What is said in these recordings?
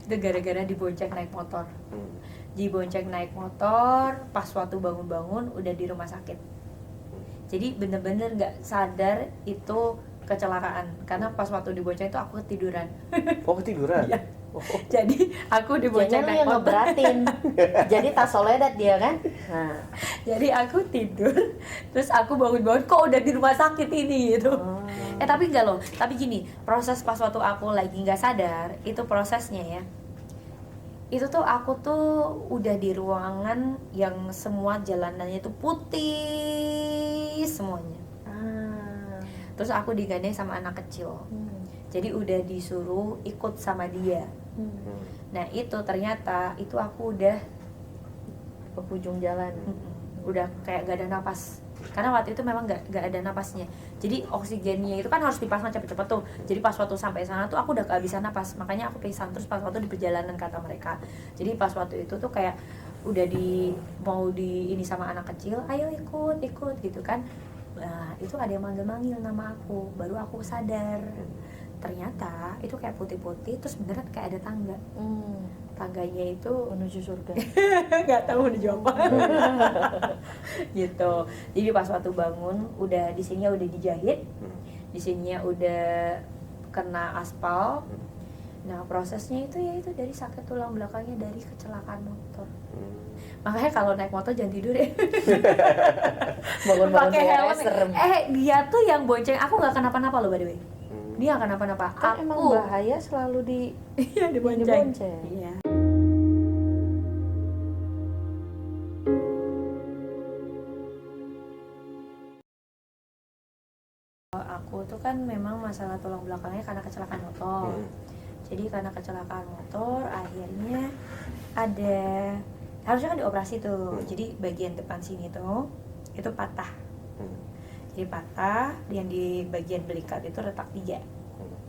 Itu gara-gara dibonceng naik motor. Dibonceng naik motor, pas waktu bangun-bangun udah di rumah sakit. Jadi bener-bener nggak sadar itu kecelakaan, karena pas waktu dibonceng itu aku ketiduran. Oh, ketiduran? Iya. Jadi aku dibonceng Jangan lu naik yang motor. ngeberatin. Jadi tas soledat dia kan. Nah. Jadi aku tidur, terus aku bangun-bangun kok udah di rumah sakit ini gitu. Tapi enggak loh, tapi gini, proses pas waktu aku lagi nggak sadar, itu prosesnya ya. Itu tuh aku tuh udah di ruangan yang semua jalanannya itu putih semuanya. Terus aku digandeng sama anak kecil. Jadi udah disuruh ikut sama dia. Nah itu ternyata itu aku udah Ke ujung jalan. udah kayak gak ada napas, karena waktu itu memang gak ada napasnya. Jadi oksigennya itu kan harus dipasang cepet-cepet tuh. Jadi pas waktu sampai sana tuh aku udah kehabisan napas, makanya aku pingsan terus pas waktu di perjalanan kata mereka. Jadi pas waktu itu tuh kayak udah mau di ini sama anak kecil, ayo ikut gitu kan. Nah itu ada yang manggil-manggil nama aku, baru aku sadar. Ternyata itu kayak putih-putih, terus beneran kayak ada tangga. Tangganya itu Menuju surga. nggak tahu menuju apa. Gitu. Jadi pas waktu bangun udah di sininya udah dijahit, di sininya udah kena aspal. Nah prosesnya itu ya itu dari sakit tulang belakangnya dari kecelakaan motor. Makanya kalau naik motor jangan tidur ya. Bangun-bangun Pakai helm. serem. Dia tuh yang bonceng aku nggak kenapa-napa loh by the way. Dia nggak kenapa-napa. Kan Aku emang bahaya selalu di iya dibonceng. Iya. Aku tuh kan memang masalah tulang belakangnya karena kecelakaan motor. Jadi karena kecelakaan motor akhirnya ada harusnya kan dioperasi tuh. Jadi bagian depan sini tuh itu patah. Jadi patah, yang di bagian belikat itu retak 3.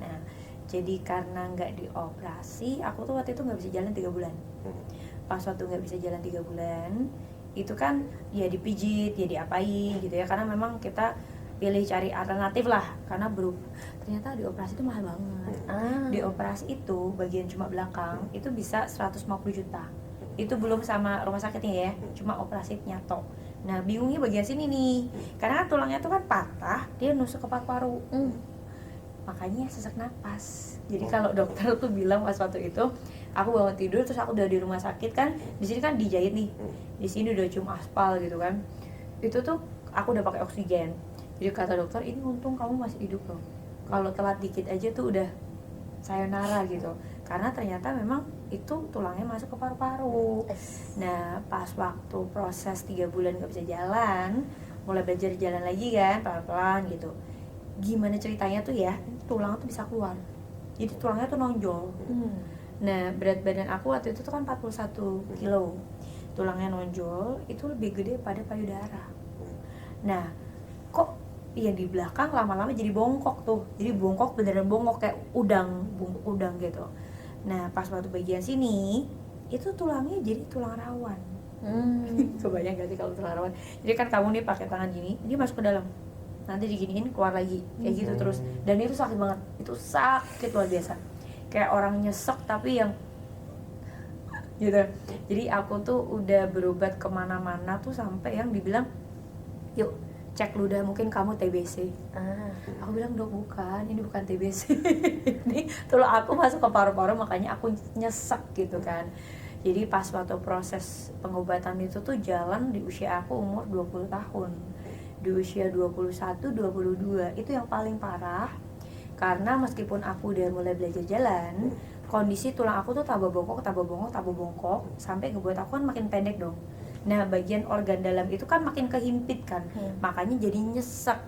Nah, jadi karena nggak dioperasi, aku tuh waktu itu nggak bisa jalan 3 bulan. Pas waktu nggak bisa jalan 3 bulan, itu kan ya dipijit, ya diapain gitu ya. Karena memang kita pilih cari alternatif lah, karena ternyata dioperasi itu mahal banget. Dioperasi itu bagian cuma belakang itu bisa 150 juta. Itu belum sama rumah sakitnya ya, cuma operasi nyato. Nah bingungnya bagian sini nih, karena kan tulangnya tuh kan patah, dia nusuk ke paru-paru. Makanya sesak napas. Jadi kalau dokter tuh bilang pas waktu itu aku bangun tidur terus aku udah di rumah sakit kan, di sini kan dijahit nih, di sini udah cium aspal gitu kan. Itu tuh aku udah pakai oksigen. Jadi kata dokter, ini untung kamu masih hidup loh, kalau telat dikit aja tuh udah sayonara gitu. Karena ternyata memang itu tulangnya masuk ke paru-paru. Nah pas waktu proses 3 bulan gak bisa jalan, mulai belajar jalan lagi kan pelan-pelan gitu. Gimana ceritanya tuh ya, tulang tuh bisa keluar, jadi tulangnya tuh nonjol. Nah berat badan aku waktu itu tuh kan 41 kilo, tulangnya nonjol itu lebih gede pada payudara. Nah kok yang di belakang lama-lama jadi bongkok tuh, jadi bongkok beneran bongkok kayak udang gitu. Nah pas waktu bagian sini itu tulangnya jadi tulang rawan. Kebayang gak sih kalau tulang rawan? Jadi kan kamu nih pakai tangan gini, dia masuk ke dalam, nanti diginiin keluar lagi kayak gitu terus. Dan itu sakit banget, itu sakit luar biasa, kayak orang nyesek tapi yang gitu. Jadi aku tuh udah berobat kemana-mana tuh sampai yang dibilang yuk cek ludah, mungkin kamu TBC. Aku bilang dok bukan, ini bukan TBC. Ini tulang aku masuk ke paru-paru, makanya aku nyesek gitu kan. Jadi pas waktu proses pengobatan itu tuh jalan di usia aku umur 20 tahun. Di usia 21, 22 itu yang paling parah. Karena meskipun aku udah mulai belajar jalan, kondisi tulang aku tuh tambah bongkok sampai ngebuat aku kan makin pendek dong. Nah bagian organ dalam itu kan makin kehimpit kan, makanya jadi nyesek,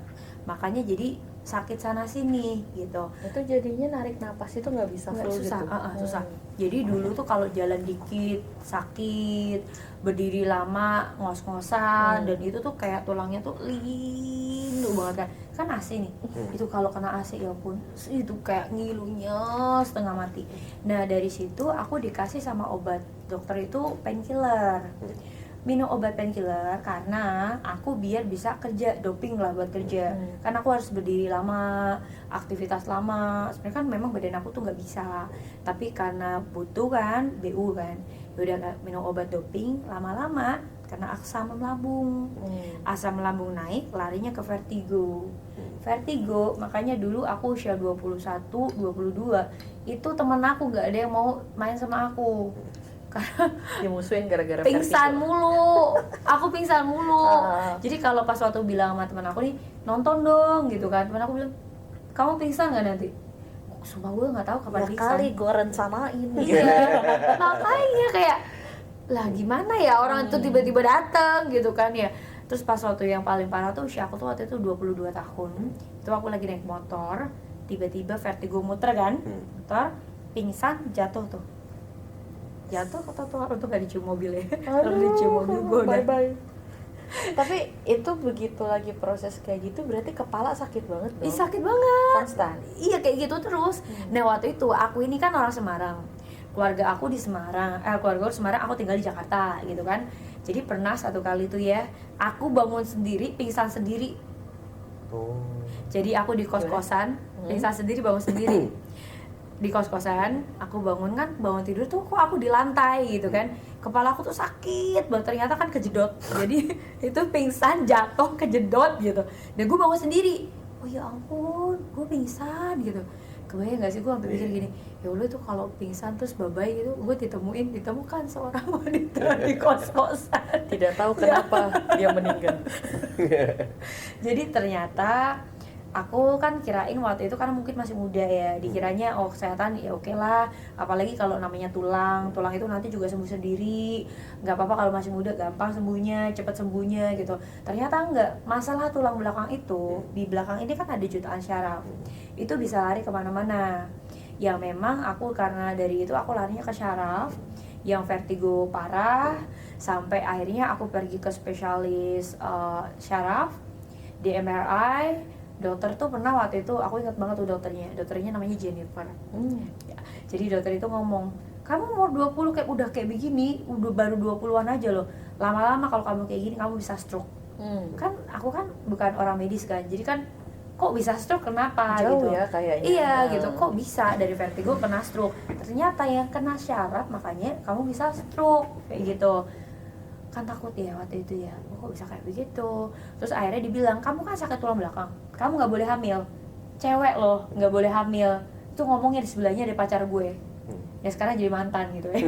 makanya jadi sakit sana sini gitu. Itu jadinya narik napas itu nggak bisa full Susah, gitu. susah. Jadi dulu tuh kalau jalan dikit sakit, berdiri lama ngos-ngosan, dan itu tuh kayak tulangnya tuh linu banget kan AC nih. Itu kalau kena AC ya pun itu kayak ngilunya setengah mati. Nah dari situ aku dikasih sama obat dokter itu painkiller. minum obat painkiller karena aku biar bisa kerja, doping lah buat kerja. Kan aku harus berdiri lama, aktivitas lama. Sebenarnya kan memang badan aku tuh nggak bisa, tapi karena butuh kan BU kan, udah minum obat doping. Lama-lama karena asam lambung, asam lambung naik, larinya ke vertigo. Vertigo, makanya dulu aku usia 21, 22 itu temen aku nggak ada yang mau main sama aku karena Dimusuhin gara-gara pingsan vertigo. mulu, aku pingsan mulu. Jadi kalau pas waktu bilang sama teman aku nih, nonton dong gitu kan, teman aku bilang, kamu pingsan nggak nanti? Sumpah gue nggak tahu kapan Ya pingsan. kali gue rencanain. Iya, makanya kayak lah gimana ya orang itu tiba-tiba datang gitu kan ya. Terus pas waktu yang paling parah tuh usia aku tuh waktu itu 22 tahun. Itu aku lagi naik motor, tiba-tiba vertigo muter kan, motor pingsan, jatuh tuh. Jatuh ke trotoar, untuk gak dicium mobil ya. Kalau dicium mobil gue udah bye. Tapi itu begitu lagi proses kayak gitu berarti kepala sakit banget dong. Ih, sakit banget. Konstan. Iya kayak gitu terus. Nah waktu itu aku ini kan orang Semarang, keluarga aku di Semarang, keluarga aku di Semarang, aku tinggal di Jakarta gitu kan. Jadi pernah satu kali tuh ya, aku bangun sendiri, pingsan sendiri. Jadi aku di kos-kosan, pingsan sendiri, bangun sendiri. Di kos-kosan, aku bangun kan, bangun tidur tuh kok aku di lantai gitu kan. Kepala aku tuh sakit banget, ternyata kan kejedot. Jadi itu pingsan, jatuh, kejedot gitu. Dan gue bangun sendiri. Oh ya ampun, gue pingsan gitu. Kebayang gak sih gue sampai mikir gini, ya Allah itu kalau pingsan terus bye-bye gitu, gue ditemukan seorang wanita di kos-kosan. Tidak tahu kenapa dia meninggal. Jadi ternyata aku kan kirain waktu itu karena mungkin masih muda ya, dikiranya oh kesehatan ya oke lah, apalagi kalau namanya tulang itu nanti juga sembuh sendiri, nggak apa-apa kalau masih muda, gampang sembuhnya, cepat sembuhnya gitu. Ternyata enggak, masalah tulang belakang itu, di belakang ini kan ada jutaan syaraf, itu bisa lari kemana-mana. Ya memang aku karena dari itu aku larinya ke syaraf, yang vertigo parah, sampai akhirnya aku pergi ke spesialis syaraf, di MRI. Dokter tuh pernah waktu itu, aku ingat banget tuh dokternya namanya Jennifer. Ya, jadi dokter itu ngomong, kamu umur 20 udah kayak begini, udah baru 20-an aja loh, lama-lama kalau kamu kayak gini kamu bisa stroke. Kan aku kan bukan orang medis kan, jadi kan kok bisa stroke, kenapa Jauh gitu ya kayaknya. iya gitu, kok bisa dari vertigo kena stroke, ternyata yang kena syaraf makanya kamu bisa stroke kayak gitu. Kan takut ya waktu itu ya, kok bisa kayak begitu. Terus akhirnya dibilang, kamu kan sakit tulang belakang, kamu nggak boleh hamil, cewek loh nggak boleh hamil. Itu ngomongnya di sebelahnya ada pacar gue, ya sekarang jadi mantan gitu ya.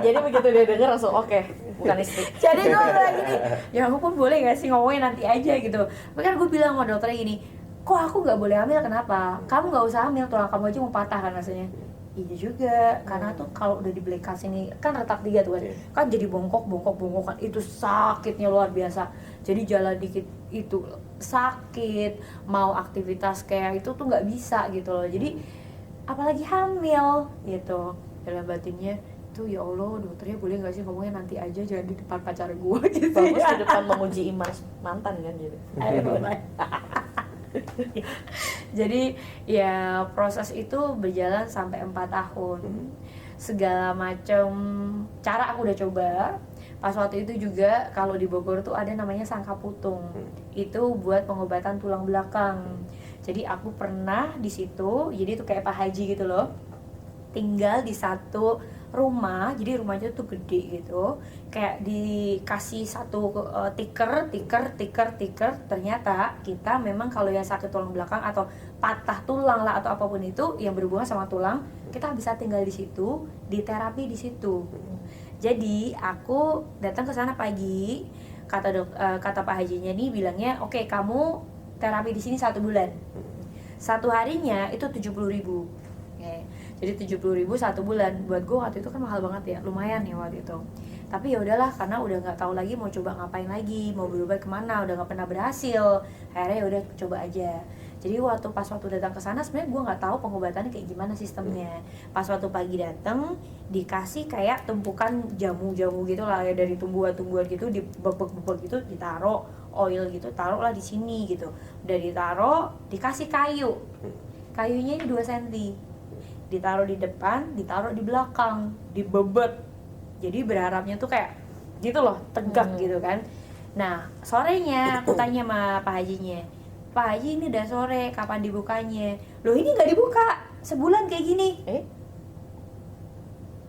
Jadi begitu dia denger langsung oke, bukan istri. Jadi gue bilang gini, ya aku pun boleh gak sih ngomongnya nanti aja gitu. Tapi kan gue bilang sama dokternya gini, kok aku nggak boleh hamil, kenapa? Kamu nggak usah hamil, tulang kamu aja mau patah kan rasanya. Iya juga, karena tuh kalau udah di belik sini kan retak 3 tuh kan jadi bongkok-bongkokan, itu sakitnya luar biasa. Jadi jalan dikit itu sakit, mau aktivitas kayak itu tuh nggak bisa gitu loh. Jadi apalagi hamil gitu. Dalam batinnya tuh ya Allah, dokternya boleh nggak sih ngomongnya nanti aja, jangan di depan pacar gue gitu. Bagus ya. di depan menguji iman mantan kan gitu. Jadi ya proses itu berjalan sampai 4 tahun. Segala macam cara aku udah coba. Pas waktu itu juga kalau di Bogor tuh ada namanya Sangka Putung. Itu buat pengobatan tulang belakang. Jadi aku pernah di situ, jadi itu kayak Pak Haji gitu loh. Tinggal di satu rumah, jadi rumahnya tuh gede gitu, kayak dikasih satu tiker, ternyata kita memang kalau yang sakit tulang belakang atau patah tulang lah atau apapun itu yang berhubungan sama tulang, kita bisa tinggal di situ, diterapi di situ. Jadi aku datang ke sana pagi, kata Pak Hajinya nih bilangnya, oke, kamu terapi di sini 1 bulan, 1 harinya itu 70.000. Jadi 70.000 1 bulan. Buat gue waktu itu kan mahal banget ya, lumayan ya waktu itu. Tapi ya udahlah, karena udah nggak tahu lagi mau coba ngapain lagi, mau berobat kemana, udah nggak pernah berhasil. Akhirnya ya udah coba aja. Jadi pas waktu datang ke sana sebenarnya gue nggak tahu pengobatannya kayak gimana sistemnya. Pas waktu pagi datang dikasih kayak tumpukan jamu-jamu gitu lah ya, dari tumbuhan-tumbuhan gitu, dibebek-bebek gitu, ditaruh oil gitu, taruhlah di sini gitu. Udah ditaruh, dikasih kayu. Kayunya ini 2 cm. Ditaruh di depan, ditaruh di belakang, dibebet. Jadi berharapnya tuh kayak gitu loh, tegak gitu kan. Nah sorenya aku tanya sama Pak Hajinya, Pak Haji ini udah sore, kapan dibukanya? Loh ini nggak dibuka, sebulan kayak gini.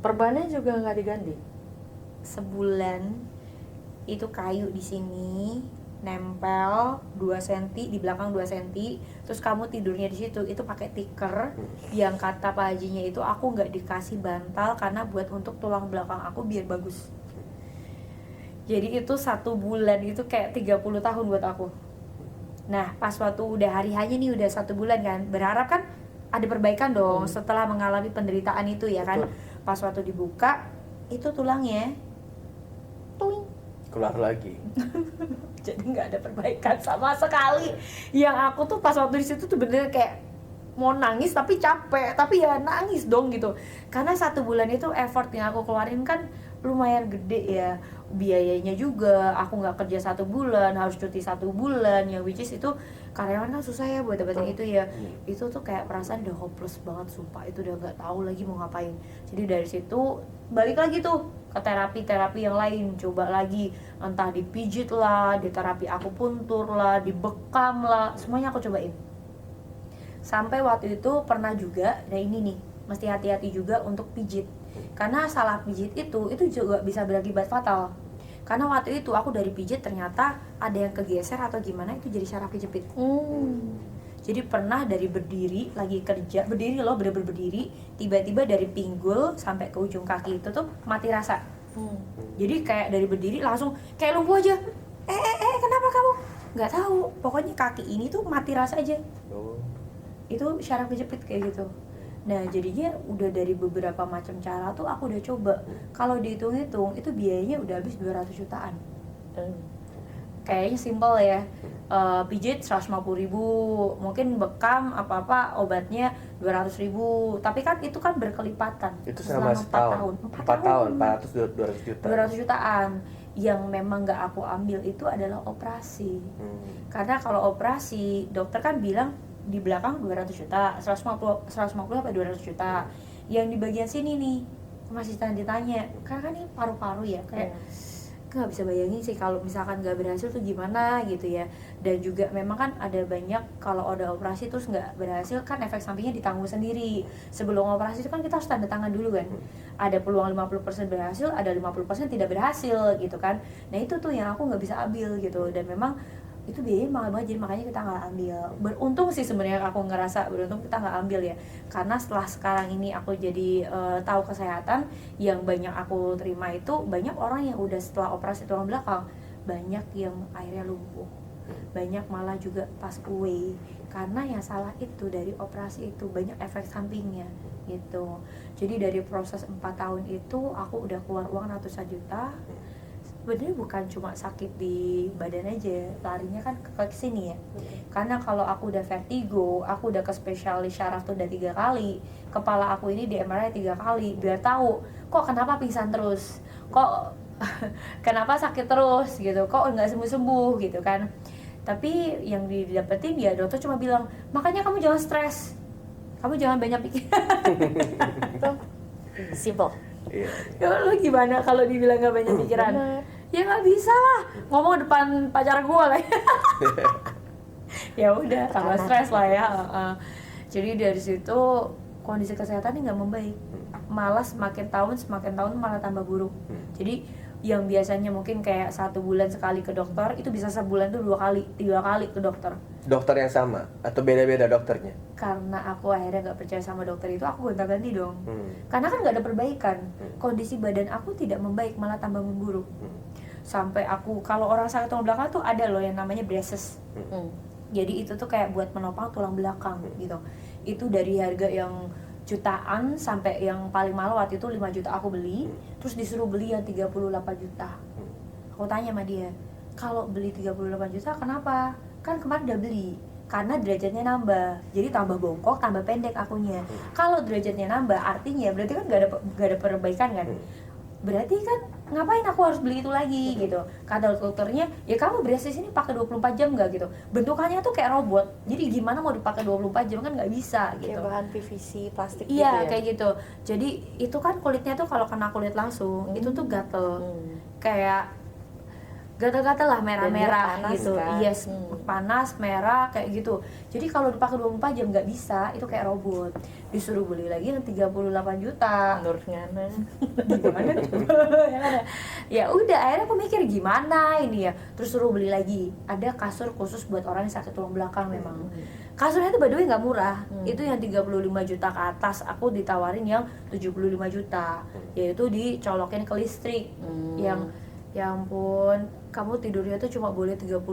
Perbannya juga nggak diganti? Sebulan itu kayu di sini nempel 2 cm di belakang 2 cm, terus kamu tidurnya di situ itu pakai tikar. Yang kata Pak Hajinya itu aku nggak dikasih bantal karena buat untuk tulang belakang aku biar bagus. Jadi itu 1 bulan itu kayak 30 tahun buat aku. Nah pas waktu udah hari hanya nih udah 1 bulan kan, berharap kan ada perbaikan dong setelah mengalami penderitaan itu ya kan. Pas waktu dibuka itu tulangnya tuing keluar lagi. jadi nggak ada perbaikan sama sekali. Yang aku tuh pas waktu di situ tuh bener kayak mau nangis tapi capek, tapi ya nangis dong gitu. Karena 1 bulan itu effort yang aku keluarin kan lumayan gede ya, biayanya juga. Aku nggak kerja 1 bulan, harus cuti 1 bulan, yang which is itu karyawan kan susah ya buat dapetin itu ya. Itu tuh kayak perasaan udah hopeless banget, sumpah. Itu udah nggak tahu lagi mau ngapain. Jadi dari situ balik lagi tuh ke terapi yang lain, coba lagi, entah dipijit lah, di terapi akupuntur lah, dibekam lah, semuanya aku cobain. Sampai waktu itu pernah juga, nah ini nih mesti hati-hati juga untuk pijit, karena salah pijit itu juga bisa berakibat fatal. Karena waktu itu aku dari pijit ternyata ada yang kegeser atau gimana, itu jadi syaraf kejepit. Jadi pernah dari berdiri lagi kerja, berdiri loh, bener-bener berdiri, tiba-tiba dari pinggul sampai ke ujung kaki itu tuh mati rasa. Jadi kayak dari berdiri langsung kayak lumpuh aja. Kenapa kamu? Nggak tahu, pokoknya kaki ini tuh mati rasa aja. Itu syaraf kejepit kayak gitu. Nah jadinya udah dari beberapa macam cara tuh aku udah coba. Kalau dihitung-hitung itu biayanya udah habis 200 jutaan. Kayaknya simple ya. Pijit 150.000, mungkin bekam apa-apa obatnya 200.000. Tapi kan itu kan berkelipatan. Itu selama 4 tahun. 200 juta. 200 jutaan. Yang memang nggak aku ambil itu adalah operasi. Karena kalau operasi dokter kan bilang di belakang 200 juta, 150 sampai 200 juta. Yang di bagian sini nih masih ditanya, karena kan ini paru-paru ya, kayak nggak bisa bayangin sih kalau misalkan nggak berhasil tuh gimana gitu ya. Dan juga memang kan ada banyak kalau ada operasi terus nggak berhasil kan efek sampingnya ditanggung sendiri. Sebelum operasi itu kan kita harus tanda tangan dulu kan. Ada peluang 50% berhasil, ada 50% tidak berhasil gitu kan. Nah itu tuh yang aku nggak bisa ambil gitu. Dan memang itu biayanya mahal banget, jadi makanya kita nggak ambil. Beruntung sih sebenarnya, aku ngerasa beruntung kita nggak ambil ya, karena setelah sekarang ini aku jadi tahu kesehatan yang banyak aku terima itu banyak orang yang udah setelah operasi tulang belakang banyak yang akhirnya lumpuh, banyak malah juga pas away karena yang salah itu dari operasi itu banyak efek sampingnya gitu. Jadi dari proses 4 tahun itu aku udah keluar uang ratusan juta. Sebenarnya bukan cuma sakit di badan aja, larinya kan ke sini ya. Karena kalau aku udah vertigo, aku udah ke spesialis syaraf tuh udah 3 kali, kepala aku ini di MRI 3 kali, biar tahu kok kenapa pingsan terus, kok kenapa sakit terus gitu, kok nggak sembuh-sembuh gitu kan. Tapi yang didapetin ya dokter cuma bilang, makanya kamu jangan stres, kamu jangan banyak pikir. Simple. Ya lu gimana kalau dibilang nggak banyak pikiran? Ya nggak bisa lah, ngomong depan pacar gue lah. Ya udah, tambah stres lah ya. Jadi dari situ kondisi kesehatannya nggak membaik, malah semakin tahun malah tambah buruk. Jadi yang biasanya mungkin kayak 1 bulan sekali ke dokter, itu bisa sebulan tuh 2 kali, 3 kali ke dokter. Dokter yang sama atau beda-beda dokternya? Karena aku akhirnya nggak percaya sama dokter itu, aku gonta-ganti dong. Karena kan nggak ada perbaikan, kondisi badan aku tidak membaik, malah tambah memburuk. Sampai aku, kalau orang sakit tulang belakang tuh ada loh yang namanya braces. Jadi itu tuh kayak buat menopang tulang belakang gitu. Itu dari harga yang jutaan sampai yang paling mahal waktu itu 5 juta aku beli, terus disuruh beli yang 38 juta. Aku tanya sama dia, kalau beli 38 juta kenapa? Kan kemarin udah beli. Karena derajatnya nambah, jadi tambah bongkok, tambah pendek akunya. Kalau derajatnya nambah, artinya berarti kan gak ada perbaikan kan? Berarti kan ngapain aku harus beli itu lagi gitu. Kata dokternya, ya kamu beres di sini pakai 24 jam nggak gitu. Bentukannya tuh kayak robot, jadi gimana mau dipakai 24 jam kan nggak bisa gitu. Kayak bahan PVC plastik Iya gitu ya. kayak gitu. Jadi itu kan kulitnya tuh kalau kena kulit langsung itu tuh gatel, kayak gatal-gatal lah, merah-merah Dan dia panas gitu. kan? Yes, panas, merah kayak gitu. Jadi kalau dipakai 24 jam nggak bisa, itu kayak robot. Disuruh beli lagi yang 38 juta. Menurut Ngana Gimana coba? Ya kan ya? Ya udah, akhirnya aku mikir gimana ini ya. Terus suruh beli lagi. Ada kasur khusus buat orang yang sakit tulang belakang memang. Kasurnya itu by the way nggak murah. Itu yang 35 juta ke atas. Aku ditawarin yang 75 juta. Yaitu dicolokin ke listrik. Yang ya ampun, kamu tidurnya tuh cuma boleh 30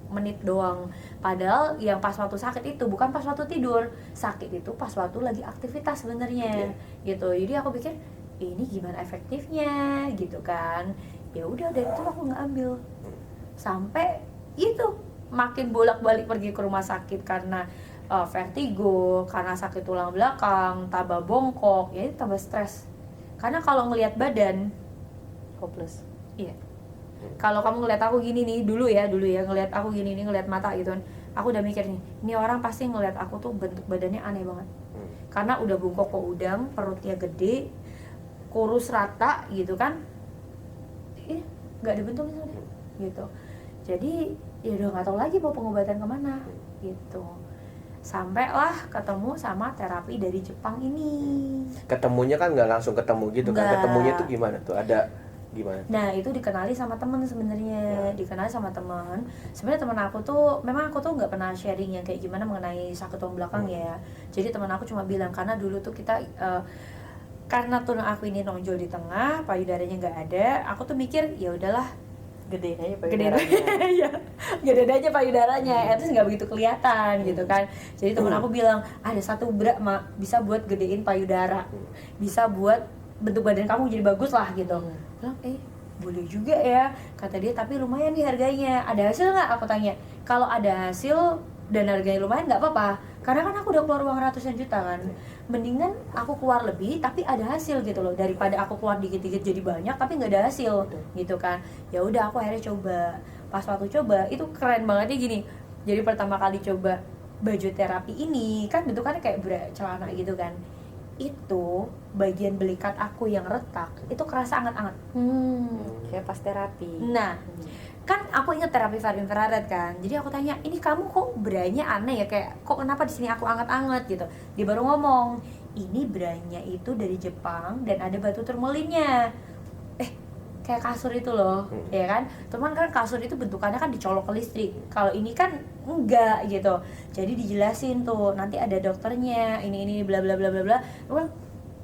menit doang. Padahal yang pas waktu sakit itu bukan pas waktu tidur. Sakit itu pas waktu lagi aktivitas sebenarnya. Gitu. Jadi aku pikir ini gimana efektifnya gitu kan. Ya udah dari itu aku nggak ambil. Sampai itu makin bolak-balik pergi ke rumah sakit karena vertigo, karena sakit tulang belakang, tambah bongkok, ya itu tambah stres. Karena kalau ngelihat badan, hopeless. iya. Kalau kamu ngeliat aku gini nih, dulu ya ngeliat aku gini nih, ngeliat mata gitu kan, aku udah mikir nih, ini orang pasti ngeliat aku tuh bentuk badannya aneh banget. Karena udah bungkuk ke udang, perutnya gede, kurus rata gitu kan, nggak ada bentuknya udah gitu. Jadi ya udah nggak tahu lagi mau pengobatan kemana gitu. Sampailah ketemu sama terapi dari Jepang ini. Ketemunya kan nggak langsung ketemu gitu kan? Nggak. Ketemunya tuh gimana tuh? Ada gimana? Nah itu dikenali sama temen sebenarnya, dikenali sama temen. Sebenarnya temen aku tuh, memang aku tuh nggak pernah sharing yang kayak gimana mengenai sakit tulang belakang ya. Jadi temen aku cuma bilang karena dulu tuh kita karena tulang aku ini nonjol di tengah, payudaranya nggak ada. Aku tuh mikir ya udahlah, Gedein aja gedein payudaranya. ya, gedein aja payudaranya, terus nggak begitu kelihatan gitu kan. Jadi temen aku bilang ada satu bra mak bisa buat gedein payudara, bisa buat bentuk badan kamu jadi bagus lah gitu. Bilang boleh juga ya kata dia, tapi lumayan nih harganya, ada hasil nggak? Aku tanya. Kalau ada hasil dan harganya lumayan nggak apa-apa, karena kan aku udah keluar uang ratusan juta kan, mendingan aku keluar lebih tapi ada hasil gitu loh, daripada aku keluar dikit-dikit jadi banyak tapi nggak ada hasil gitu kan. Ya udah aku akhirnya coba. Pas waktu coba itu keren banget ya gini. Jadi pertama kali coba baju terapi ini kan bentukannya kayak bra celana gitu kan, itu bagian belikat aku yang retak itu kerasa anget-anget. Kayak pas terapi. Nah, kan aku inget terapi infrared kan. Jadi aku tanya, "Ini kamu kok branya aneh ya, kayak kok kenapa di sini aku anget-anget gitu?" Dia baru ngomong, "Ini branya itu dari Jepang dan ada batu turmalinnya." Kayak kasur itu loh, ya kan? Cuman kan kasur itu bentukannya kan dicolok ke listrik. Kalau ini kan enggak gitu. Jadi dijelasin tuh, nanti ada dokternya, ini bla bla bla bla bla.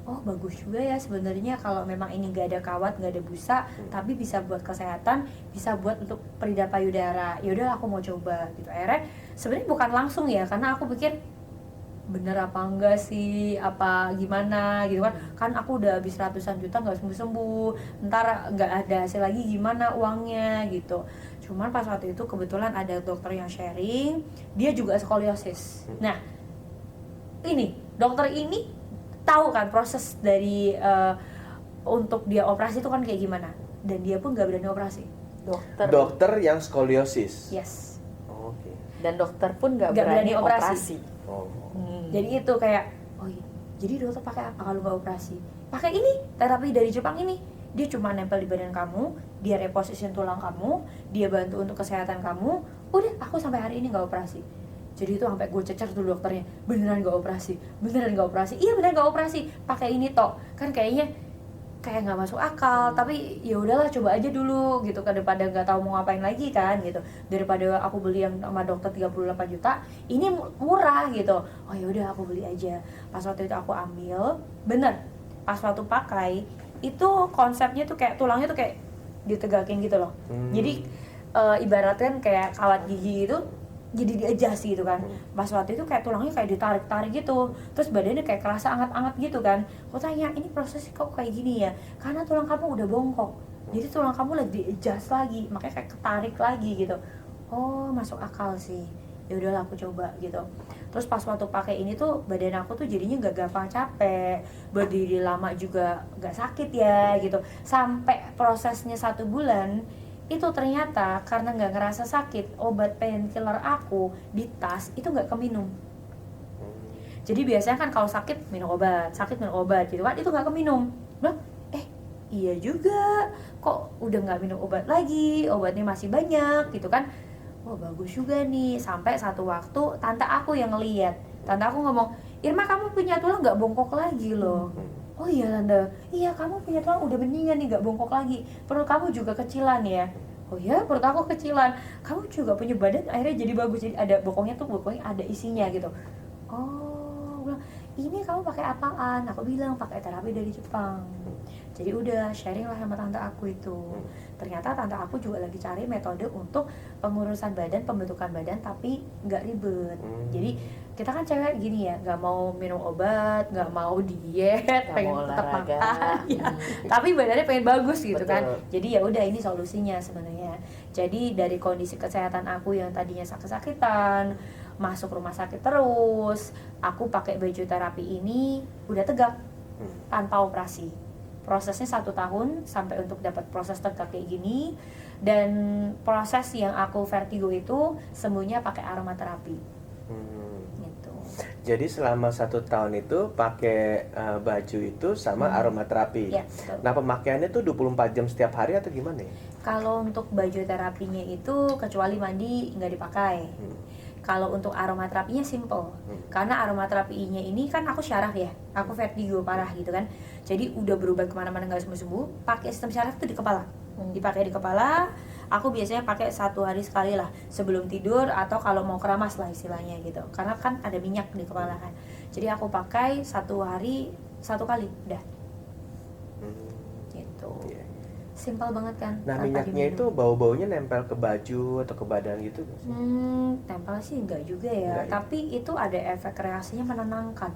Oh bagus juga ya sebenarnya kalau memang ini nggak ada kawat, nggak ada busa, tapi bisa buat kesehatan, bisa buat untuk peridam payudara. Ya udah aku mau coba gitu. Akhirnya sebenarnya bukan langsung ya, karena aku pikir bener apa enggak sih, apa gimana gitu kan aku udah habis ratusan juta nggak sembuh-sembuh, ntar nggak ada hasil lagi gimana uangnya gitu. Cuman pas waktu itu kebetulan ada dokter yang sharing, dia juga skoliosis. Nah ini dokter ini tahu kan proses dari untuk dia operasi itu kan kayak gimana, dan dia pun nggak berani operasi. Dokter yang skoliosis. Yes. Oh, oke. Dan dokter pun nggak berani berani operasi. Oh. Jadi itu kayak jadi dokter pakai apa kalau nggak operasi? Pakai ini, terapi dari Jepang ini. Dia cuma nempel di badan kamu, dia reposition tulang kamu, dia bantu untuk kesehatan kamu. Udah, aku sampai hari ini nggak operasi. Jadi itu sampai gue cecer tuh dokternya, beneran nggak operasi, iya beneran nggak operasi, pakai ini tok. Kan kayaknya kayak nggak masuk akal, tapi ya udahlah coba aja dulu gitu, daripada nggak tahu mau ngapain lagi kan gitu, daripada aku beli yang sama dokter 38 juta ini murah gitu. Oh ya udah aku beli aja. Pas waktu itu aku ambil, bener pas waktu pakai itu konsepnya tuh kayak tulangnya tuh kayak ditegakin gitu loh. Jadi ibaratkan kayak kawat gigi itu jadi di-adjust gitu kan. Pas waktu itu kayak tulangnya kayak ditarik-tarik gitu, terus badannya kayak kerasa anget-anget gitu kan. Aku tanya, ini prosesnya kok kayak gini ya? Karena tulang kamu udah bongkok, jadi tulang kamu lagi di-adjust lagi, makanya kayak ketarik lagi gitu. Oh masuk akal sih. ya udahlah aku coba gitu. Terus pas waktu pakai ini tuh badan aku tuh jadinya nggak gampang capek, berdiri lama juga nggak sakit ya gitu. Sampai prosesnya 1 bulan itu ternyata karena nggak ngerasa sakit, obat painkiller aku di tas itu nggak keminum. Jadi biasanya kan kalau sakit minum obat gitu kan, itu nggak keminum. Loh, iya juga, kok udah nggak minum obat lagi, obatnya masih banyak gitu kan. Wah bagus juga nih. Sampai satu waktu tante aku yang ngeliat, tante aku ngomong, Irma kamu punya tulang nggak bongkok lagi loh. Oh iya tante, iya kamu punya tulang udah mendingan nih, nggak bongkok lagi. Perut kamu juga kecilan ya. Oh ya, perut aku kecilan. Kamu juga punya badan akhirnya jadi bagus, jadi ada bokongnya ada isinya gitu. Oh, bilang, ini kamu pakai apaan? Aku bilang pakai terapi dari Jepang. Jadi udah sharing lah sama tante aku itu. Ternyata tante aku juga lagi cari metode untuk pengurusan badan, pembentukan badan tapi nggak ribet. Jadi kita kan cewek gini ya, nggak mau minum obat, nggak mau diet, pengen tetap makan, ya. Tapi badannya pengen bagus gitu. Betul. Kan. Jadi ya udah ini solusinya sebenarnya. Jadi dari kondisi kesehatan aku yang tadinya sakit-sakitan, masuk rumah sakit terus, aku pakai baju terapi ini udah tegak tanpa operasi. Prosesnya 1 tahun sampai untuk dapat proses tegak kayak gini. Dan proses yang aku vertigo itu sembuhnya pakai aromaterapi. Gitu. Jadi selama 1 tahun itu pakai baju itu sama aromaterapi. Ya, betul. Nah pemakaiannya tuh 24 jam setiap hari atau gimana ya? Kalau untuk baju terapinya itu kecuali mandi nggak dipakai. Kalau untuk aromaterapinya simple, karena aromaterapinya ini kan aku syaraf ya, aku vertigo parah gitu kan. Jadi udah berubah kemana-mana nggak sembuh-sembuh, pakai sistem syaraf itu di kepala, dipakai di kepala. Aku biasanya pakai 1 hari sekali lah, sebelum tidur atau kalau mau keramas lah istilahnya gitu. Karena kan ada minyak di kepala kan. Jadi aku pakai 1 hari 1 kali, udah. Gitu. Simpel banget kan. Nah minyaknya itu bau-baunya nempel ke baju atau ke badan gitu? Tempel sih enggak juga ya. Enggak, tapi ya? Itu ada efek reaksinya menenangkan.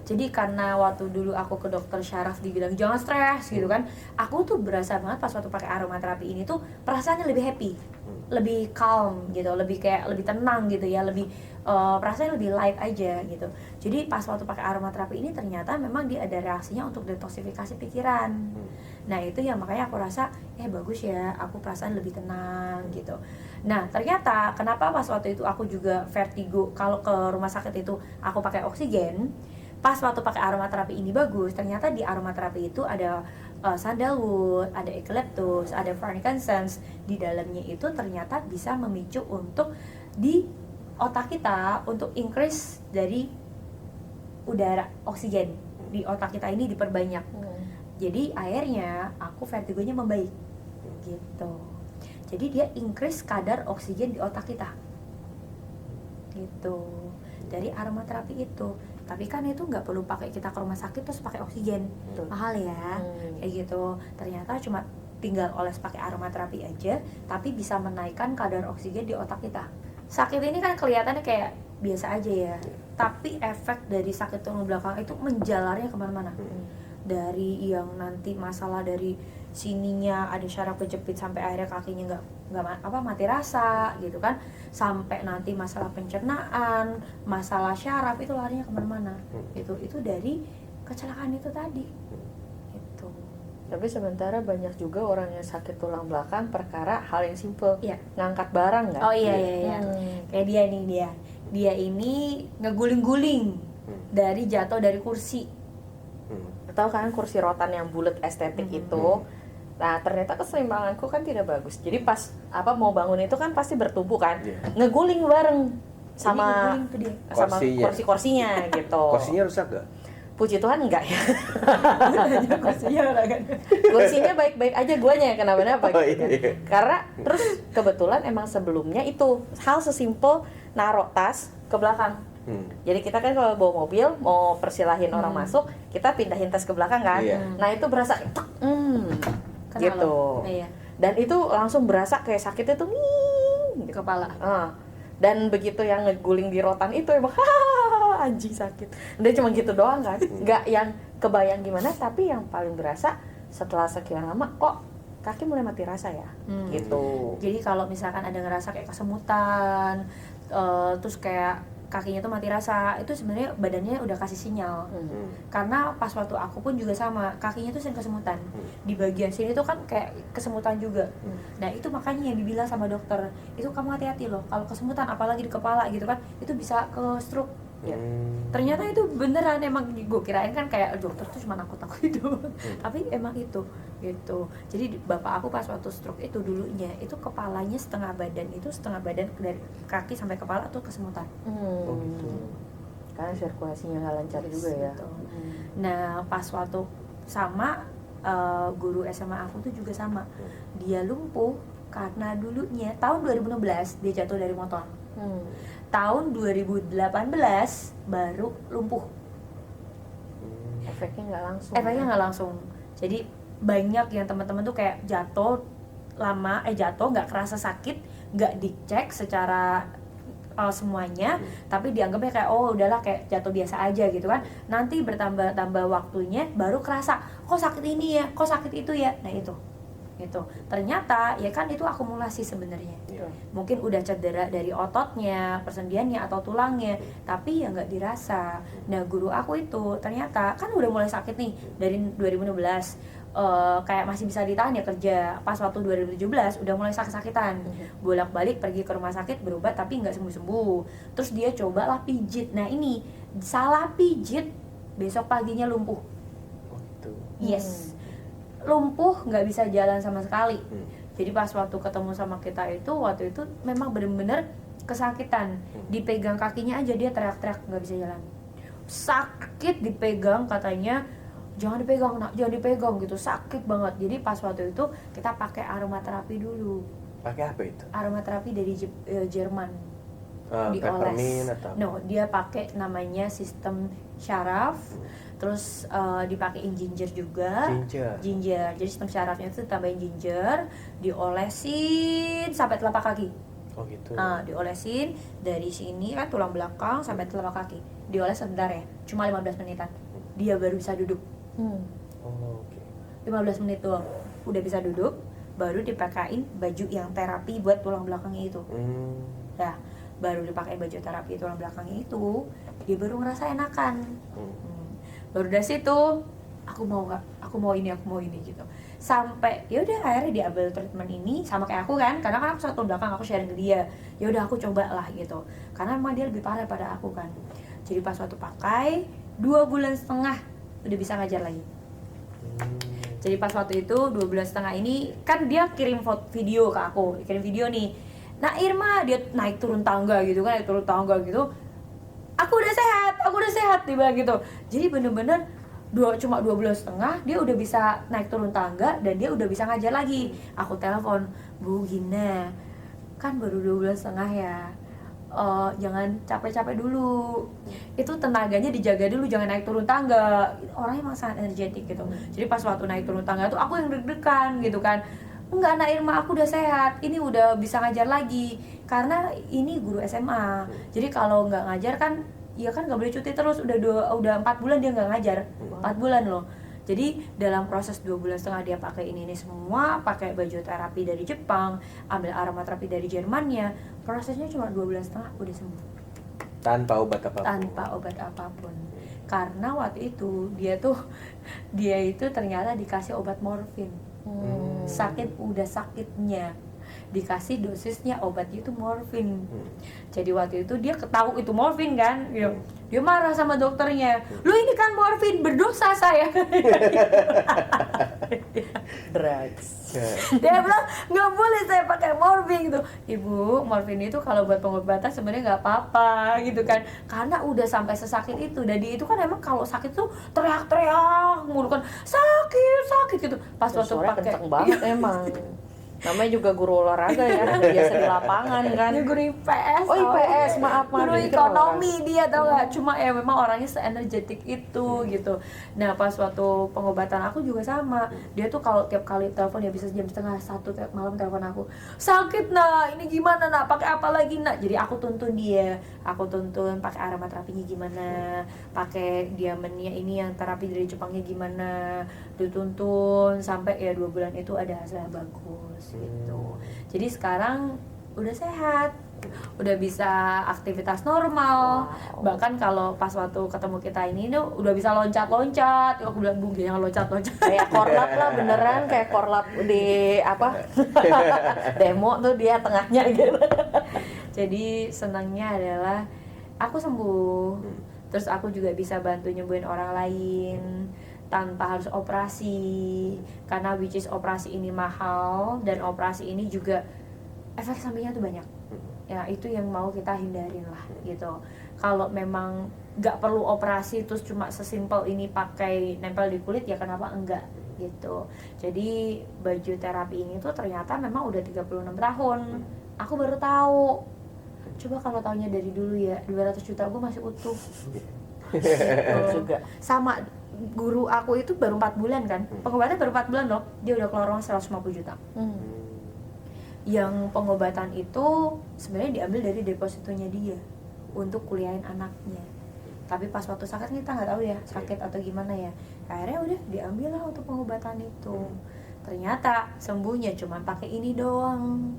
Jadi karena waktu dulu aku ke dokter syaraf dibilang jangan stres gitu kan, aku tuh berasa banget pas waktu pakai aromaterapi ini tuh perasaannya lebih happy, lebih calm gitu, lebih kayak lebih tenang gitu ya, lebih perasaannya lebih light aja gitu. Jadi pas waktu pakai aromaterapi ini ternyata memang dia ada reaksinya untuk detoksifikasi pikiran. Nah itu ya makanya aku rasa bagus ya, aku perasaan lebih tenang gitu. Nah ternyata kenapa pas waktu itu aku juga vertigo, kalau ke rumah sakit itu aku pakai oksigen, pas waktu pakai aromaterapi ini bagus. Ternyata di aromaterapi itu ada sandalwood, ada eucalyptus, ada frankincense. Di dalamnya itu ternyata bisa memicu untuk di otak kita untuk increase dari udara oksigen di otak kita ini diperbanyak. Jadi akhirnya aku vertigonya membaik gitu. Jadi dia increase kadar oksigen di otak kita gitu dari aromaterapi itu. Tapi kan itu nggak perlu pakai kita ke rumah sakit terus pakai oksigen, mahal ya kayak gitu. Ternyata cuma tinggal oles pakai aromaterapi aja, tapi bisa menaikkan kadar oksigen di otak kita. Sakit ini kan kelihatannya kayak biasa aja ya, tapi efek dari sakit tulang belakang itu menjalarnya kemana-mana. Dari yang nanti masalah dari sininya ada syaraf kejepit sampai akhirnya kakinya nggak mati rasa gitu kan, sampai nanti masalah pencernaan, masalah syaraf itu larinya kemana-mana. Itu dari kecelakaan itu tadi gitu. Tapi sementara banyak juga orang yang sakit tulang belakang perkara hal yang simple, ngangkat barang nggak? Oh iya. Kayak dia ini ngeguling-guling dari jatuh dari kursi. Tahu kan kursi rotan yang bulat estetik itu. Nah ternyata keseimbanganku kan tidak bagus. Jadi pas mau bangun itu kan pasti bertumbuh kan, ngeguling bareng sama kursi-kursinya gitu. Kursinya rusak gak? Puji Tuhan enggak ya. Kursinya Kursinya baik-baik aja, guanya yang kenapa-napa gitu. Karena terus kebetulan emang sebelumnya itu hal sesimpel naruh tas ke belakang. Jadi kita kan kalau bawa mobil mau persilahin orang masuk, kita pindahin tas ke belakang kan. Nah itu berasa gitu. Dan itu langsung berasa kayak sakitnya tuh di kepala. Dan begitu yang ngeguling di rotan itu emang anjing sakit. Udah cuma gitu doang kan. Nggak yang kebayang gimana, tapi yang paling berasa setelah sekian lama kok kaki mulai mati rasa ya. Gitu. Jadi kalau misalkan ada ngerasa kayak kesemutan, terus kayak kakinya tuh mati rasa, itu sebenarnya badannya udah kasih sinyal. Karena pas waktu aku pun juga sama, kakinya tuh sering kesemutan. Di bagian sini tuh kan kayak kesemutan juga. Nah itu makanya yang dibilang sama dokter, itu kamu hati-hati loh kalau kesemutan, apalagi di kepala gitu kan, itu bisa ke stroke. Ternyata itu beneran, emang gue kirain kan kayak dokter tuh cuma nakut-nakut itu. Tapi emang itu gitu. Jadi bapak aku pas waktu stroke itu dulunya itu kepalanya setengah badan, itu setengah badan dari kaki sampai kepala tuh kesemutan. Oh gitu. Karena sirkulasinya nggak lancar juga ya. Gitu. Nah pas waktu sama guru SMA aku tuh juga sama, dia lumpuh karena dulunya tahun 2016 dia jatuh dari motor. Tahun 2018 baru lumpuh. Efeknya nggak langsung. Jadi banyak yang teman-teman tuh kayak jatuh lama, jatuh nggak kerasa sakit, nggak dicek secara semuanya, tapi dianggapnya kayak oh udahlah kayak jatuh biasa aja gitu kan. Nanti bertambah waktunya baru kerasa kok sakit ini ya, kok sakit itu ya. Nah itu ternyata ya kan itu akumulasi sebenarnya. Mungkin udah cedera dari ototnya, persendiannya atau tulangnya, tapi ya nggak dirasa. Nah guru aku itu ternyata kan udah mulai sakit nih dari 2016, kayak masih bisa ditahan ya kerja. Pas waktu 2017 udah mulai sakit-sakitan, bolak-balik pergi ke rumah sakit berobat tapi nggak sembuh-sembuh. Terus dia cobalah pijit. Nah ini salah pijit, besok paginya lumpuh. Oh gitu. Yes, lumpuh, nggak bisa jalan sama sekali. Jadi pas waktu ketemu sama kita itu, waktu itu memang bener-bener kesakitan. Dipegang kakinya aja dia teriak-teriak nggak bisa jalan. Sakit dipegang katanya, jangan dipegang nak, jangan dipegang gitu, sakit banget. Jadi pas waktu itu kita pakai aromaterapi dulu. Pakai apa itu? Aromaterapi dari Jerman. Peppermint atau? No, dia pakai namanya sistem syaraf. Terus dipakein ginger juga. Ginger. Jadi sistem syarafnya itu tambahin ginger, diolesin sampai telapak kaki. Oh gitu. Diolesin dari sini kan tulang belakang sampai telapak kaki. Dioles sebentar ya, cuma 15 menitan. Dia baru bisa duduk. Oh, oke. 15 menit doang udah bisa duduk, baru dipakein baju yang terapi buat tulang belakangnya itu. Nah, baru dipakai baju terapi tulang belakangnya itu, dia baru ngerasa enakan. Baru dari situ aku mau ini gitu. Sampai ya udah akhirnya diambil treatment ini sama kayak aku kan, karena kan aku satu belakang aku sharing ke dia. Ya udah aku coba lah gitu. Karena emang dia lebih parah pada aku kan. Jadi pas waktu pakai 2,5 bulan udah bisa ngajar lagi. Jadi pas waktu itu 2,5 bulan ini kan dia kirim video ke aku, kirim video nih. Nah Irma dia naik turun tangga gitu kan, aku udah sehat dia bilang gitu. Jadi bener-bener cuma 2,5 bulan dia udah bisa naik turun tangga dan dia udah bisa ngajar lagi. Aku telepon, Bu Gina, kan baru 2,5 bulan ya, jangan capek-capek dulu, itu tenaganya dijaga dulu, jangan naik turun tangga. Orangnya emang sangat energetik gitu. Jadi pas waktu naik turun tangga tuh aku yang deg-degan gitu kan. Enggak, Nak Irma, aku udah sehat, ini udah bisa ngajar lagi. Karena ini guru SMA, jadi kalau nggak ngajar kan ya kan nggak boleh cuti terus. Udah 4 bulan dia nggak ngajar, 4 bulan loh. Jadi dalam proses 2,5 bulan dia pakai ini semua, pakai baju terapi dari Jepang, ambil aromaterapi dari Jermannya, prosesnya cuma 2,5 bulan udah sembuh. Tanpa obat apapun. Karena waktu itu dia itu ternyata dikasih obat morfin. Udah sakitnya dikasih dosisnya obatnya itu morfin. Jadi waktu itu dia ketahui itu morfin kan, dia marah sama dokternya. Lu ini kan morfin, berdosa saya. Drugs. Dia bilang nggak boleh saya pakai morfin gitu. Ibu, morfin itu kalau buat pengobatan sebenarnya nggak apa-apa gitu kan, karena udah sampai sesakit itu. Dan dia itu kan emang kalau sakit tuh teriak-teriak mulu kan, sakit gitu. Pas waktu pakai kenceng banget emang. Namanya juga guru olahraga ya, biasa di lapangan kan. Dia guru IPS. Oh IPS, maaf. Guru ekonomi dia tau gak? Cuma ya memang orangnya se-energetik itu gitu. Nah pas waktu pengobatan aku juga sama. Dia tuh kalau tiap kali telepon ya bisa jam 12:30 tiap malam telepon aku. Sakit nak, ini gimana nak? Pakai apa lagi nak? Jadi aku tuntun dia. Aku tuntun pakai aromaterapinya gimana, pakai diamennya ini yang terapi dari Jepangnya gimana. Dituntun sampai ya 2 bulan itu ada hasil yang bagus gitu. Jadi sekarang udah sehat. udah bisa aktivitas normal. Wow. Bahkan kalau pas waktu ketemu kita ini tuh udah bisa loncat-loncat. Aku bilang Bung jangan loncat-loncat. Kayak korlap lah beneran, kayak korlap di apa demo tuh dia tengahnya gitu. Jadi senangnya adalah aku sembuh. Terus aku juga bisa bantu nyembuhin orang lain tanpa harus operasi. Karena which is operasi ini mahal dan operasi ini juga efek sampingnya tuh banyak. Ya itu yang mau kita hindarin lah gitu. Kalau memang nggak perlu operasi terus cuma sesimpel ini pakai nempel di kulit ya kenapa enggak gitu. Jadi baju terapi ini tuh ternyata memang udah 36 tahun. Aku baru tahu. Coba kalau taunya dari dulu ya 200 juta gue masih utuh. Juga. Sama guru aku itu baru 4 bulan kan. Pengobatannya baru 4 bulan loh. Dia udah keluar uang 150 juta. Yang pengobatan itu sebenarnya diambil dari depositonya dia untuk kuliahin anaknya. Tapi pas waktu sakit kita nggak tahu ya sakit atau gimana ya. Akhirnya udah diambil lah untuk pengobatan itu. Ternyata sembuhnya cuma pakai ini doang,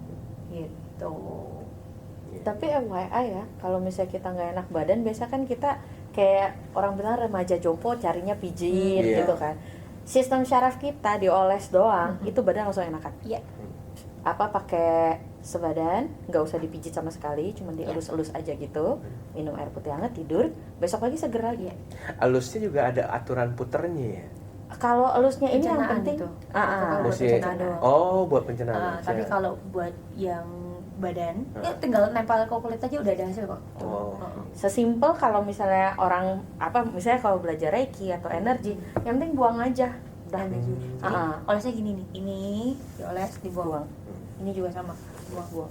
gitu. Tapi FYI ya, kalau misalnya kita nggak enak badan, biasa kan kita kayak orang bilang remaja jompo carinya pijit gitu kan. Sistem syaraf kita dioles doang, itu badan langsung enakan. Iya. Apa pakai sebadan, nggak usah dipijit sama sekali, cuma dielus-elus aja gitu, minum air putih hangat, tidur, besok pagi seger lagi. Alusnya juga ada aturan puternya ya? Kalau elusnya ini yang Pencernaan penting, itu. ah, Buat pencernaan doang. Oh, buat pencernaan aja. Tapi kalau buat yang badan, ya tinggal nempel ke kulit aja udah ada hasil kok. Oh. sesimpel kalau misalnya orang apa, misalnya kalau belajar reiki atau energi, yang penting buang aja, udah. Energi. Jadi olesnya gini nih, ini dioles dibuang. Buang. Ini juga sama, buang.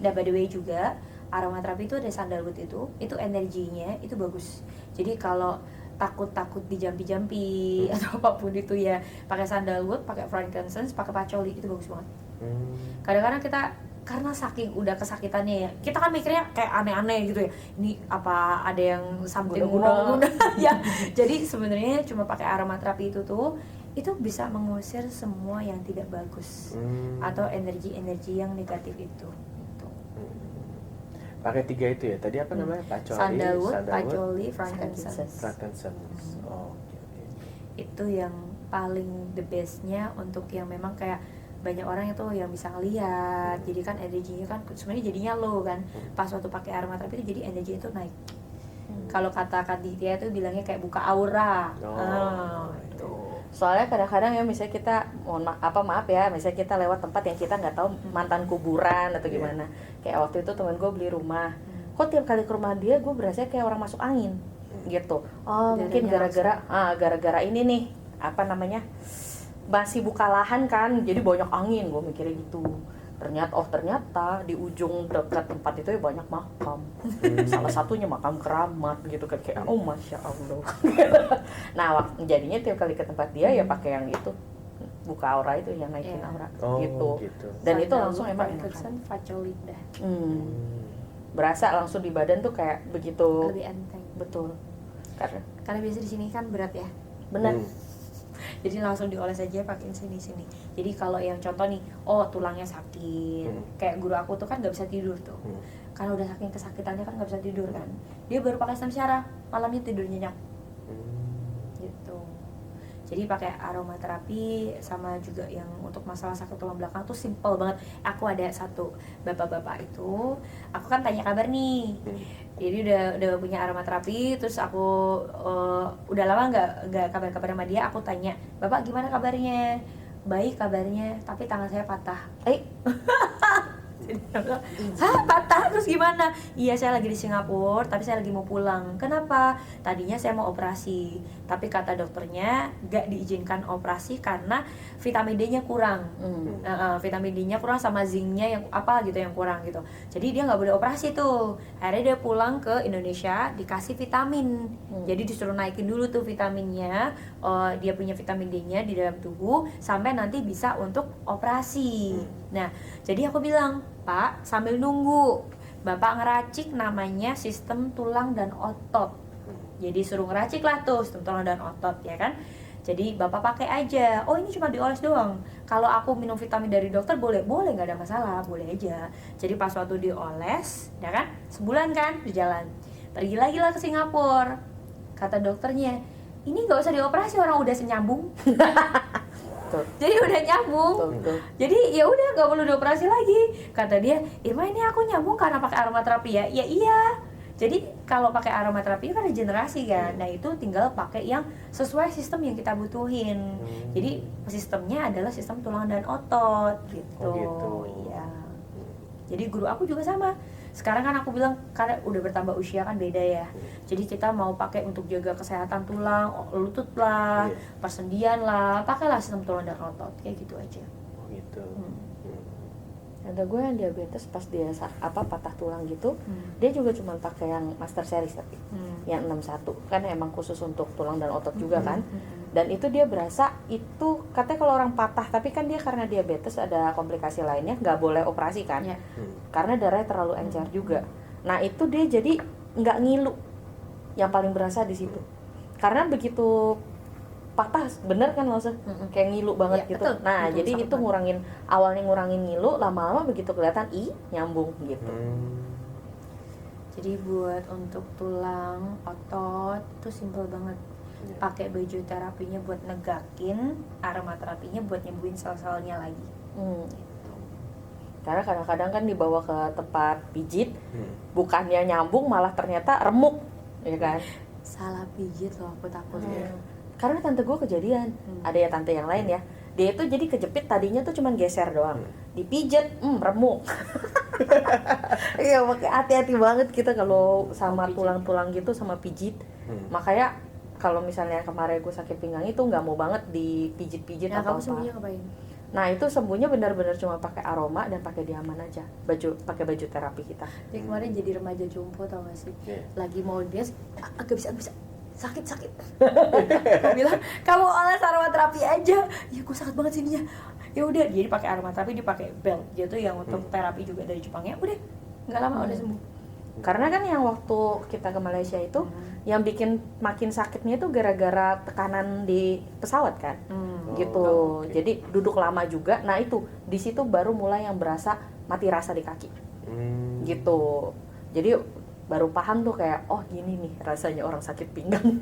Nah by the way juga aromaterapi itu ada sandalwood itu energinya itu bagus. Jadi kalau takut dijampi-jampi atau apapun itu ya pakai sandalwood, pakai frankincense, pakai patchouli itu bagus banget. Kadang-kadang kita karena saking udah kesakitannya ya, kita kan mikirnya kayak aneh-aneh gitu ya. Ini apa ada yang something wrong ya. Jadi sebenarnya cuma pakai aromaterapi itu tuh itu bisa mengusir semua yang tidak bagus atau energi-energi yang negatif itu. Pakai 3 itu ya. Tadi apa namanya? Sandalwood, patchouli, frankincense. Frankincense. Oh, oke. Itu yang paling the bestnya untuk yang memang kayak banyak orang itu yang bisa ngelihat. Jadi kan energinya kan sebenarnya jadinya low kan. Pas waktu pakai aromaterapi itu jadi energi itu naik. Kalau kata Kak Ditya itu bilangnya kayak buka aura. Itu. Soalnya kadang-kadang ya misalnya kita maaf ya, misalnya kita lewat tempat yang kita nggak tahu mantan kuburan atau gimana. Kayak waktu itu temen gue beli rumah, kok tiap kali ke rumah dia gue berasa kayak orang masuk angin gitu. Oh mungkin gara-gara ini nih apa namanya, masih buka lahan kan, jadi banyak angin, gue mikirnya gitu. Ternyata di ujung dekat tempat itu ya banyak makam. Salah satunya makam keramat gitu kan, kayak oh masya Allah. Nah jadinya tiap kali ke tempat dia ya pakai yang itu, buka aura itu, yang naikin aura gitu. Dan itu langsung emang enak. Patchouli dah. Berasa langsung di badan tuh kayak begitu. Lebih enteng. Betul. Karena biasa di sini kan berat ya. Benar. Jadi langsung dioles aja pakai sini. Jadi kalau yang contoh nih, tulangnya sakit, kayak guru aku tuh kan nggak bisa tidur tuh, karena udah saking kesakitannya kan nggak bisa tidur kan. Dia baru pakai stem syaraf, malamnya tidur nyenyak. Gitu. Jadi pakai aromaterapi sama juga yang untuk masalah sakit tulang belakang tuh simple banget. Aku ada satu bapak-bapak itu, aku kan tanya kabar nih. Jadi udah punya aromaterapi, terus aku udah lama nggak kabar-kabar sama dia. Aku tanya, bapak gimana kabarnya? Baik kabarnya, tapi tangan saya patah. Patah terus gimana? Iya saya lagi di Singapura, tapi saya lagi mau pulang. Kenapa? Tadinya saya mau operasi, tapi kata dokternya gak diizinkan operasi karena vitamin D-nya kurang. Vitamin D-nya kurang sama zinc-nya yang apa gitu yang kurang gitu. Jadi dia nggak boleh operasi tuh. Akhirnya dia pulang ke Indonesia dikasih vitamin. Jadi disuruh naikin dulu tuh vitaminnya. Dia punya vitamin D-nya di dalam tubuh sampai nanti bisa untuk operasi. Nah, jadi aku bilang, Pak, sambil nunggu, Bapak ngeracik namanya sistem tulang dan otot. Jadi suruh ngeracik lah tuh sistem tulang dan otot, ya kan? Jadi bapak pakai aja. Oh ini cuma dioles doang. Kalau aku minum vitamin dari dokter boleh nggak ada masalah, boleh aja. Jadi pas waktu dioles, ya kan, sebulan kan berjalan. Pergi lagi lah ke Singapura. Kata dokternya, ini nggak usah dioperasi, orang udah senyambung. Tuh. Jadi udah nyambung. Tuh. Jadi ya udah nggak perlu dioperasi lagi. Kata dia, Irma ini aku nyambung karena pakai aromaterapi ya. Ya iya. Jadi kalau pakai aromaterapi kan regenerasi kan. Nah itu tinggal pakai yang sesuai sistem yang kita butuhin. Jadi sistemnya adalah sistem tulang dan otot gitu. Oh, gitu. Iya. Jadi guru aku juga sama. Sekarang kan aku bilang karena udah bertambah usia kan beda ya. Jadi kita mau pakai untuk jaga kesehatan tulang, lutut lah, persendian lah, pakailah sistem tulang dan otot kayak gitu aja. Oh gitu. Ada gue yang diabetes pas dia patah tulang gitu, dia juga cuma pakai yang master series tapi yang 61 kan emang khusus untuk tulang dan otot juga kan. Dan itu dia berasa itu katanya kalau orang patah tapi kan dia karena diabetes ada komplikasi lainnya nggak boleh operasi kan, karena darahnya terlalu encer juga. Nah itu dia jadi nggak ngilu, yang paling berasa di situ. Karena begitu patah bener kan langsung kayak ngilu banget ya, gitu. Betul, Nah betul, jadi itu banget. awalnya ngurangin ngilu, lama-lama begitu kelihatan nyambung gitu. Jadi buat untuk tulang, otot itu simple banget. Pakai baju terapinya buat negakin, aromaterapinya buat nyembuhin sel-selnya lagi. Gitu. Karena kadang-kadang kan dibawa ke tempat pijit, bukannya nyambung malah ternyata remuk, ya kan? Salah pijit loh aku takutnya. Karena tante gue kejadian, ada ya tante yang lain ya, dia itu jadi kejepit tadinya tuh cuman geser doang, dipijet, remuk. Iya, makanya hati-hati banget kita kalau sama tulang-tulang gitu sama pijit. Makanya kalau misalnya kemarin gue sakit pinggang itu nggak mau banget dipijit-pijit Nah, atau kamu sembuhnya ngapain? Nah itu sembuhnya benar-benar cuma pakai aroma dan pakai diaman aja, pakai baju terapi kita. Jadi kemarin jadi remaja jompo tau gak sih? Lagi mau dia agak bisa sakit. Aku bilang kamu oles aromaterapi aja. Ya gue sakit banget sininya. Ya udah, jadi pakai aromaterapi, dipakai belt. Dia tuh yang untuk terapi juga dari Jepang ya. Udah, nggak lama udah sembuh. Karena kan yang waktu kita ke Malaysia itu yang bikin makin sakitnya itu gara-gara tekanan di pesawat kan, gitu. Jadi duduk lama juga. Nah itu di situ baru mulai yang berasa mati rasa di kaki, gitu. Jadi baru paham tuh kayak oh gini nih rasanya orang sakit pinggang.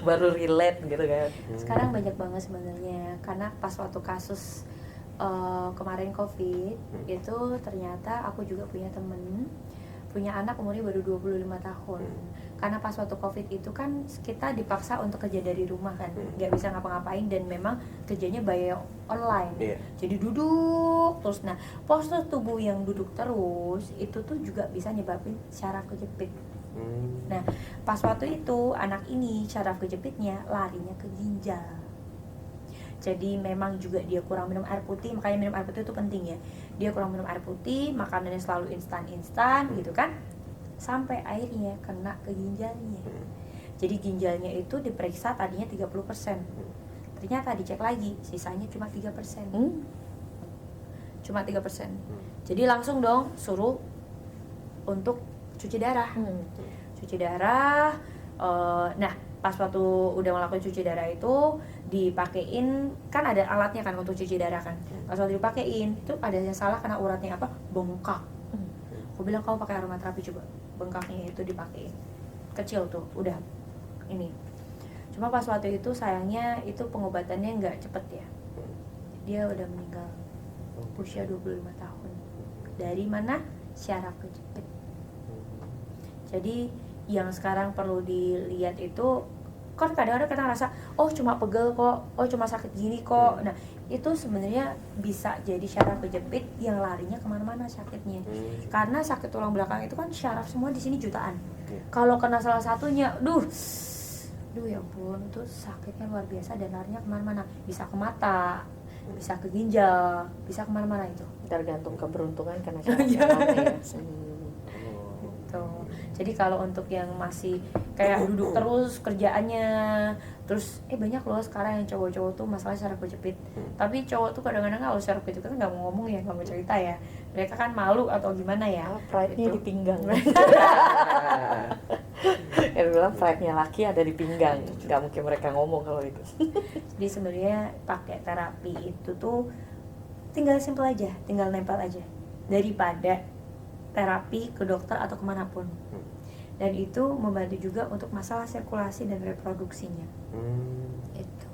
Baru relate gitu kan. Sekarang banyak banget sebenarnya karena pas waktu kasus kemarin COVID itu ternyata aku juga punya anak umurnya baru 25 tahun. Karena pas waktu COVID itu kan kita dipaksa untuk kerja dari rumah kan, nggak bisa ngapa-ngapain dan memang kerjanya by online. Jadi duduk terus. Nah postur tubuh yang duduk terus itu tuh juga bisa nyebabin syaraf kejepit. Nah pas waktu itu anak ini syaraf kejepitnya larinya ke ginjal. Jadi memang juga dia kurang minum air putih, makanya minum air putih itu penting ya. Dia kurang minum air putih, makanannya selalu instan gitu kan, sampai airnya kena ke ginjalnya. Jadi ginjalnya itu diperiksa tadinya 30%, ternyata dicek lagi sisanya cuma 3%. Cuma 3%. Jadi langsung dong suruh untuk cuci darah. Cuci darah. Nah pas waktu udah ngelakuin cuci darah itu dipakein, kan ada alatnya kan untuk cuci darah kan. Pas waktu dipakein itu ada yang salah karena uratnya apa, bengkak. Aku bilang kamu pakai aromaterapi coba, bengkaknya itu dipakein. Kecil tuh udah ini. Cuma pas waktu itu sayangnya itu pengobatannya nggak cepet ya. Dia udah meninggal usia 25 tahun. Dari mana? Syaraf kejepit. Jadi yang sekarang perlu dilihat itu kan kadang-kadang kita ngerasa oh cuma pegel kok, oh cuma sakit gini kok. Nah itu sebenarnya bisa jadi syaraf kejepit yang larinya kemana-mana sakitnya. Karena sakit tulang belakang itu kan syaraf semua di sini jutaan. Kalau kena salah satunya, duh ya ampun, itu sakitnya luar biasa dan larinya kemana-mana. Bisa ke mata, bisa ke ginjal, bisa kemana-mana itu. Tergantung keberuntungan karena syarafnya mana ya. Gitu. Jadi kalau untuk yang masih kayak duduk terus kerjaannya, terus banyak loh sekarang yang cowok-cowok tuh masalah syaraf kejepit. Tapi cowok tuh kadang-kadang kalau syaraf kejepit kan nggak mau ngomong ya, nggak mau cerita ya. Mereka kan malu atau gimana ya. Pride-nya Gitu. di pinggang. Yang bilang pride-nya laki ada di pinggang. Nggak mungkin mereka ngomong kalau itu. Jadi sebenarnya pakai terapi itu tuh tinggal simple aja, tinggal nempel aja daripada terapi ke dokter atau kemanapun. Dan itu membantu juga untuk masalah sirkulasi dan reproduksinya. Itu.